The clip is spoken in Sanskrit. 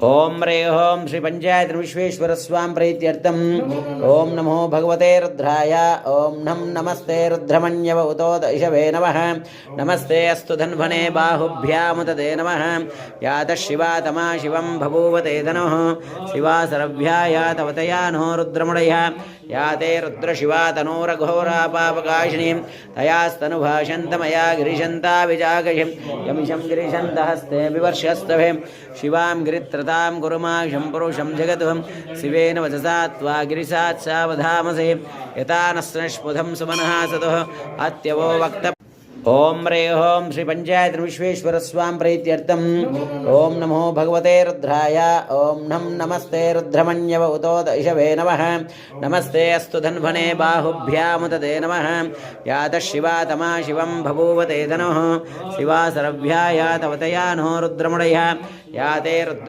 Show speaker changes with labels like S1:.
S1: ओम रे ओम श्री पंचायत विश्वेश्वर स्वाम प्रीत्यर्थम ओम नमो भगवते रुद्राय ओम नमस्ते रुद्रमण्यव उतोद इषवे नमः नमस्ते अस्तु धन्वने बाहुभ्यामुदते नमः यात शिवा तमा शिवं बभूवते धनुः शिवा सरभ्याया तवतया नो रुद्रमुडय याते रुद्रशिवा तनोरघोरा पापकाशिनी तयास्तनुभाषन्तमया गिरिशन्ता विजागशिं यमिषं गिरिशन्तहस्ते विवर्षस्तभे शिवां गिरित्रतां कुरुमाशं पुरुषं जगद्वं शिवेन वचसा त्वा गिरिसात् सावधामसे यथा नस्नष्पुधं सुमनः सतुः अत्यवो वक्त ओम रे ओम श्री पंचायत विश्वेश्वर स्वाम प्रीत्यर्थम ओम नमो भगवते रुद्राय ओम नमस्ते रुद्रमण्यव उतोद इषवे नमः नमस्ते अस्तु धन्वने बाहुभ्यामुदते नमः यात शिवा तमा शिवं बभूवते धनुः शिवा सरभ्याया तवतया नो रुद्रमुडय याते